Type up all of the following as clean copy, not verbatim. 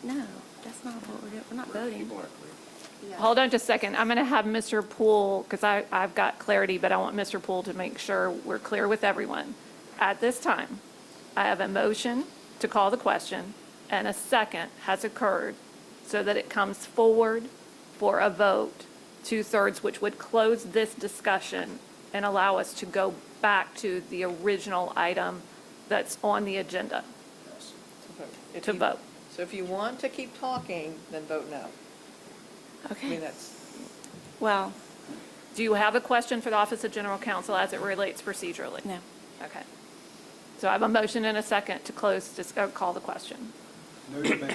No, that's not what we're doing. We're not voting. Hold on just a second. I'm going to have Mr. Poole, because I've got clarity, but I want Mr. Poole to make sure we're clear with everyone. At this time, I have a motion to call the question, and a second has occurred so that it comes forward for a vote, 2/3, which would close this discussion and allow us to go back to the original item that's on the agenda to vote. So if you want to keep talking, then vote no. I mean, Okay. that's, Well, Do you have a question for the Office of General Counsel as it relates procedurally? no. Okay. So I have a motion and a second to call the question. No debate. we're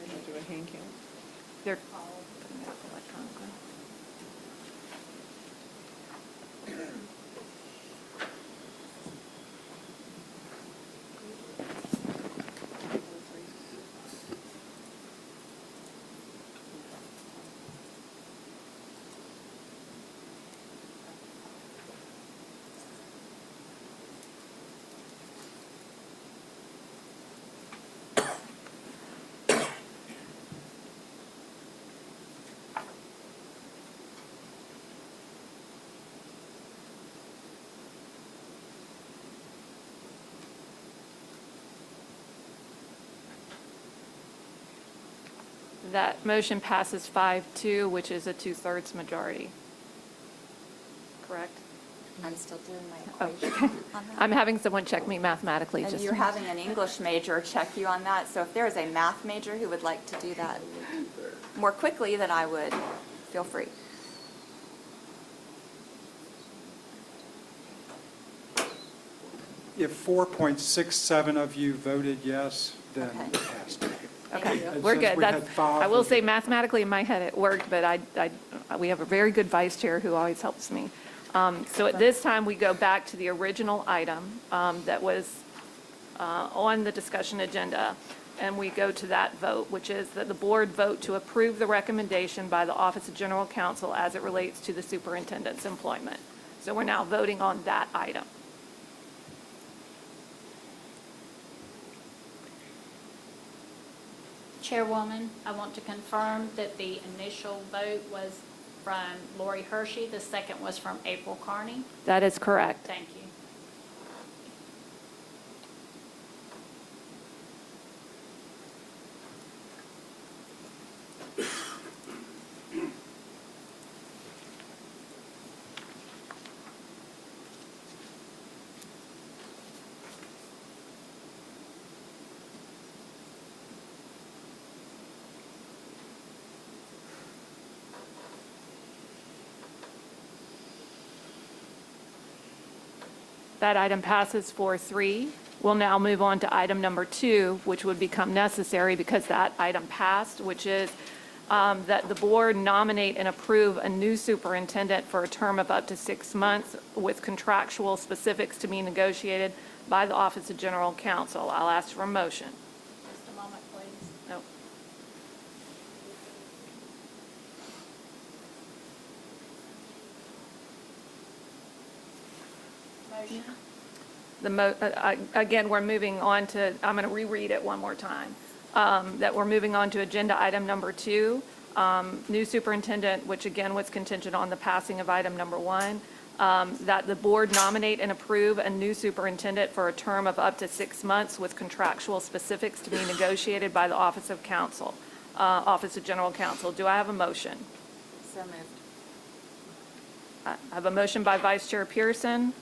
going to do a hand count. They're putting it up electronically. That motion passes 5-2, which is a 2/3 majority. Correct? I'm still doing Oh, my equation on that. I'm having someone check me mathematically. And just you're having an English major check you on that, so if there is a math major who would like to do that more quickly than I would, feel free. If 4.67 of you voted yes, then Okay. it passed. Okay, you. we're And good. since we That's, had five, I will we- say mathematically in my head it worked, but we have a very good vice chair who always helps me. So at this time, we go back to the original item that was on the discussion agenda, and we go to that vote, which is that the board vote to approve the recommendation by the Office of General Counsel as it relates to the superintendent's employment. So we're now voting on that item. Chairwoman, I want to confirm that the initial vote was from Lori Hershey. The second was from April Carney. That is correct. Thank you. That item passes 4-3. We'll now move on to item number 2, which would become necessary because that item passed, which is that the board nominate and approve a new superintendent for a term of up to 6 months with contractual specifics to be negotiated by the Office of General Counsel. I'll ask for a motion. Just a moment, please. No. Motion. Again, we're moving on to, I'm going to reread it one more time, that we're moving on to agenda item number 2, new superintendent, which again was contingent on the passing of item number 1, that the board nominate and approve a new superintendent for a term of up to 6 months with contractual specifics to be negotiated by the Office of Counsel, Office of General Counsel. Do I have a motion? So moved. I have a motion by Vice Chair Pearson.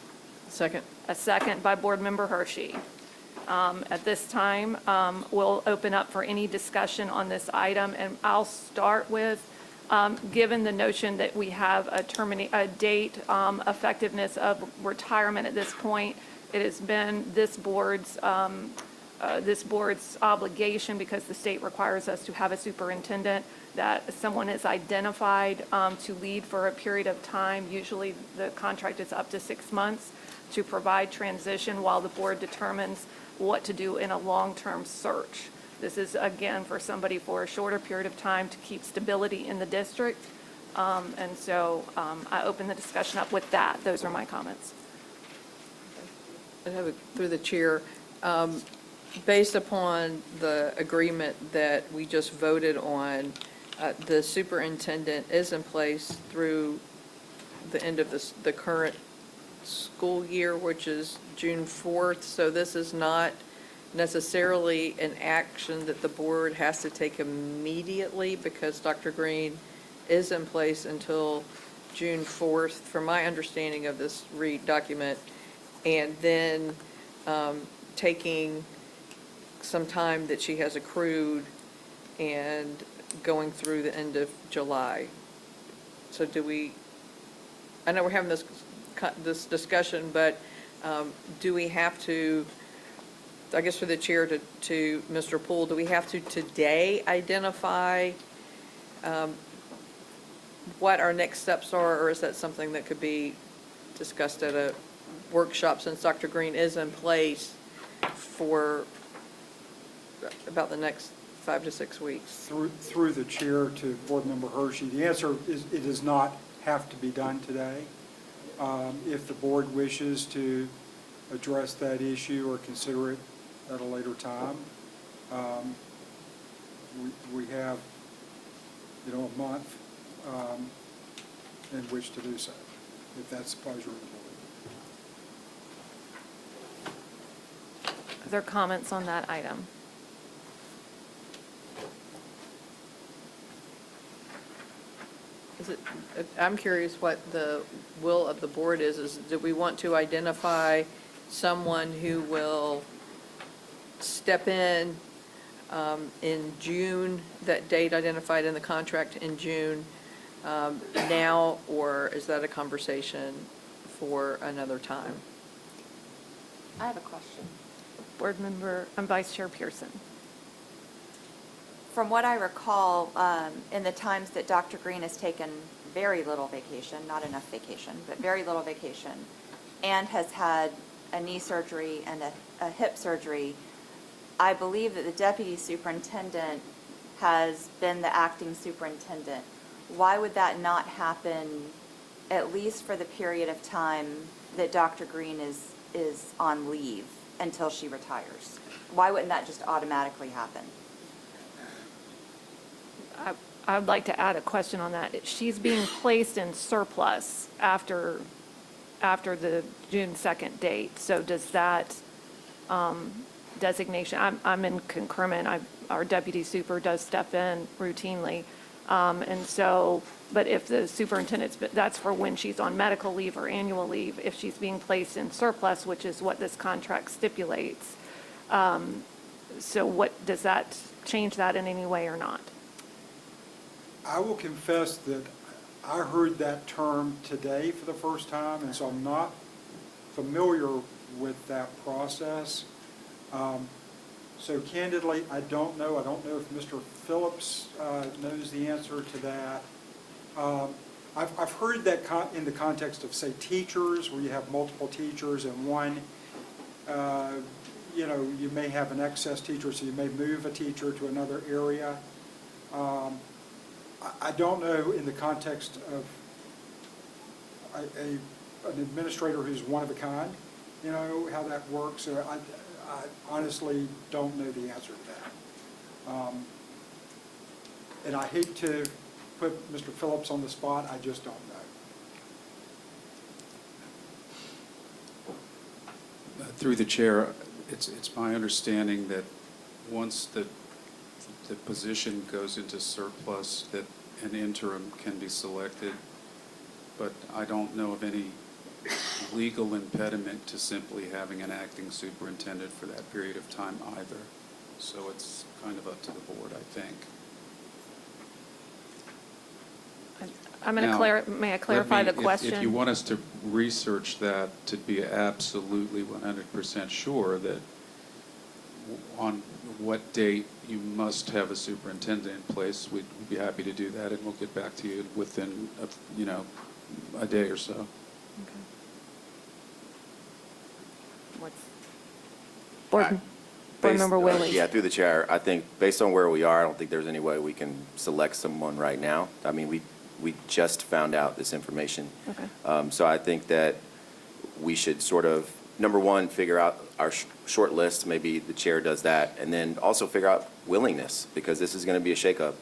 Second. A second by Board Member Hershey. At this time, we'll open up for any discussion on this item, and I'll start with, given the notion that we have a date effectiveness of retirement at this point, it has been this board's obligation, because the state requires us to have a superintendent, that someone is identified to lead for a period of time. Usually the contract is up to 6 months, to provide transition while the board determines what to do in a long-term search. This is, again, for somebody for a shorter period of time to keep stability in the district. And so I open the discussion up with that. Those are my comments. I have it through the chair. based upon the agreement that we just voted on, the superintendent is in place through the end of the current school year, which is June 4th. So this is not necessarily an action that the board has to take immediately because Dr. Greene is in place until June 4th, from my understanding of this READ document, and then taking some time that she has accrued and going through the end of July. So I know we're having this discussion, but do we have to, I guess for the chair to Mr. Poole, do we have to today identify what our next steps are, or is that something that could be discussed at a workshop since Dr. Greene is in place for about the next 5 to 6 weeks? Through the chair to Board Member Hershey, the answer is it does not have to be done today. If the board wishes to address that issue or consider it at a later time, we have, a month in which to do so, if that's the pleasure of the board. Are there comments on that item? I'm curious what the will of the board is do we want to identify someone who will step in June, that date identified in the contract in June, now, or is that a conversation for another time? I have a question. Board Member, Vice Chair Pearson. From what I recall, in the times that Dr. Greene has taken very little vacation, not enough vacation, but very little vacation, and has had a knee surgery and a hip surgery, I believe that the deputy superintendent has been the acting superintendent. Why would that not happen, at least for the period of time that Dr. Greene is on leave until she retires? Why wouldn't that just automatically happen? I would like to add a question on that. She's being placed in surplus after the June 2nd date. So does that designation, I'm in concurrent, our deputy super does step in routinely. And so, but if the superintendent's, that's for when she's on medical leave or annual leave, if she's being placed in surplus, which is what this contract stipulates. So what, does that change that in any way or not? I will confess that I heard that term today for the first time, and so I'm not familiar with that process. So candidly, I don't know. I don't know if Mr. Phillips knows the answer to that. I've heard that in the context of, say, teachers, where you have multiple teachers and one, you may have an excess teacher, so you may move a teacher to another area. I don't know in the context of an administrator who's one of a kind, how that works. So I honestly don't know the answer to that. And I hate to put Mr. Phillips on the spot, I just don't know. Through the chair, it's my understanding that once the position goes into surplus, that an interim can be selected, but I don't know of any legal impediment to simply having an acting superintendent for that period of time either. So it's kind of up to the board, I think. I'm going to may I clarify the question? If you want us to research that to be absolutely 100% sure that on what date you must have a superintendent in place, we'd be happy to do that, and we'll get back to you within, a day or so. Okay. Board Member Willie. Yeah, through the chair, I think based on where we are, I don't think there's any way we can select someone right now. I mean, we just found out this information. Okay. So I think that we should sort of number one, figure out our short list, maybe the chair does that, and then also figure out willingness, because this is going to be a shakeup.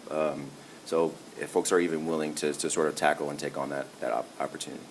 So if folks are even willing to sort of tackle and take on that opportunity.